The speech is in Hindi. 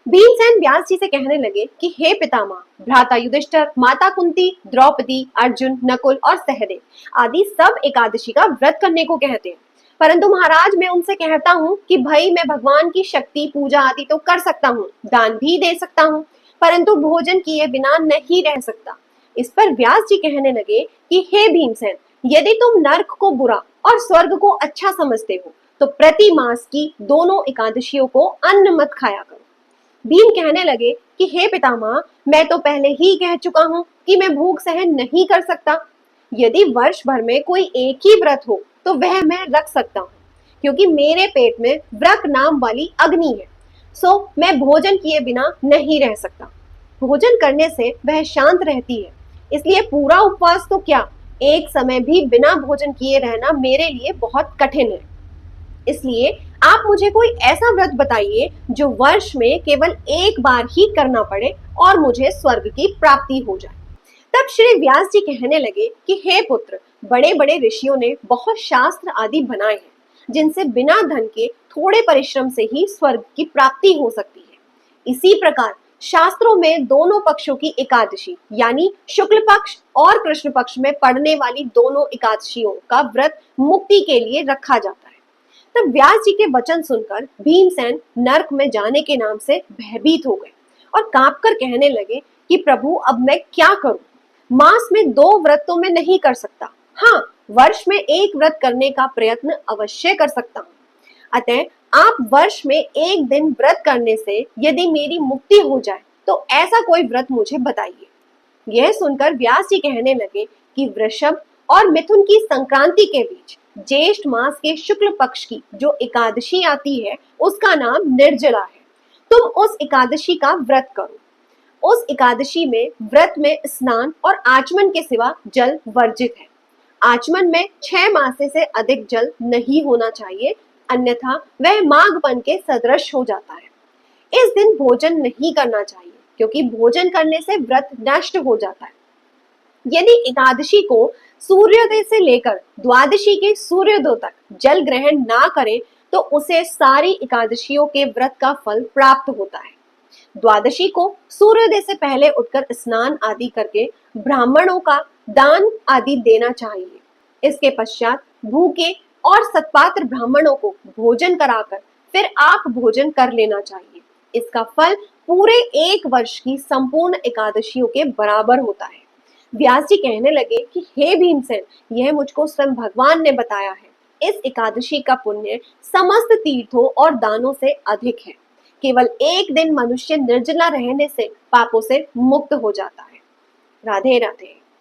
भीमसेन व्यास जी से कहने लगे कि हे पितामह, भ्राता युधिष्ठिर, माता कुंती, द्रौपदी, अर्जुन, नकुल और सहदेव आदि सब एकादशी का व्रत करने को कहते हैं। परंतु महाराज, मैं उनसे कहता हूँ कि भाई मैं भगवान की शक्ति पूजा आदि तो कर सकता हूँ, दान भी दे सकता हूँ, परंतु भोजन किए बिना नहीं रह सकता। इस पर व्यास जी कहने लगे कि हे भीमसेन, यदि तुम नर्क को बुरा और स्वर्ग को अच्छा समझते हो तो प्रति मास की दोनों एकादशियों को अन्न मत खाया करो। भीम कहने लगे कि हे पितामह, मैं तो पहले ही कह चुका हूं कि मैं भूख सहन नहीं कर सकता। यदि वर्ष भर में कोई एक ही व्रत हो तो वह मैं रख सकता हूँ, क्योंकि मेरे पेट में व्रत नाम वाली अग्नि है। सो मैं भोजन किए बिना नहीं रह सकता। भोजन करने से वह शांत रहती है, इसलिए पूरा उपवास तो क्या, एक समय भी बिना भोजन किए रहना मेरे लिए बहुत कठिन है। इसलिए आप मुझे कोई ऐसा व्रत बताइए जो वर्ष में केवल एक बार ही करना पड़े और मुझे स्वर्ग की प्राप्ति हो जाए। तब श्री व्यास जी कहने लगे कि हे पुत्र, बड़े बड़े ऋषियों ने बहुत शास्त्र आदि बनाए हैं जिनसे बिना धन के थोड़े परिश्रम से ही स्वर्ग की प्राप्ति हो सकती है। इसी प्रकार शास्त्रों में दोनों पक्षों की एकादशी यानी शुक्ल पक्ष और कृष्ण पक्ष में पड़ने वाली दोनों एकादशियों का व्रत मुक्ति के लिए रखा जाता है। तब व्यास जी के वचन सुनकर भीमसेन नर्क में जाने के नाम से भयभीत हो गए और कांपकर कहने लगे कि प्रभु, अब मैं क्या करूं? मास में 2 व्रत तो मैं नहीं कर सकता, हाँ वर्ष में एक व्रत करने का प्रयत्न अवश्य कर सकता हूं। अतः आप वर्ष में एक दिन व्रत करने से यदि मेरी मुक्ति हो जाए तो ऐसा कोई व्रत मुझे बताइए। यह सुनकर व्यास जी कहने लगे कि वृषभ और मिथुन की संक्रांति के बीच ज्येष्ठ मास के शुक्ल पक्ष की जो एकादशी आती है उसका नाम निर्जला है। तुम उस एकादशी का व्रत करो। उस एकादशी में व्रत में स्नान और आचमन के सिवा जल वर्जित है। आचमन में 6 मासे से अधिक जल नहीं होना चाहिए, अन्यथा वह माघपन के सदृश हो जाता है। इस दिन भोजन नहीं करना चाहिए, क्योंकि भोजन करने से व्रत नष्ट हो जाता है। यदि एकादशी को सूर्योदय से लेकर द्वादशी के सूर्योदय तक जल ग्रहण ना करे तो उसे सारी एकादशियों के व्रत का फल प्राप्त होता है। द्वादशी को सूर्योदय से पहले उठकर स्नान आदि करके ब्राह्मणों का दान आदि देना चाहिए। इसके पश्चात भूखे और सत्पात्र ब्राह्मणों को भोजन कराकर फिर आप भोजन कर लेना चाहिए। इसका फल पूरे 1 वर्ष की संपूर्ण एकादशियों के बराबर होता है। व्यास जी कहने लगे कि हे भीमसेन, यह मुझको स्वयं भगवान ने बताया है। इस एकादशी का पुण्य समस्त तीर्थों और दानों से अधिक है। केवल एक दिन मनुष्य निर्जला रहने से पापों से मुक्त हो जाता है। राधे राधे।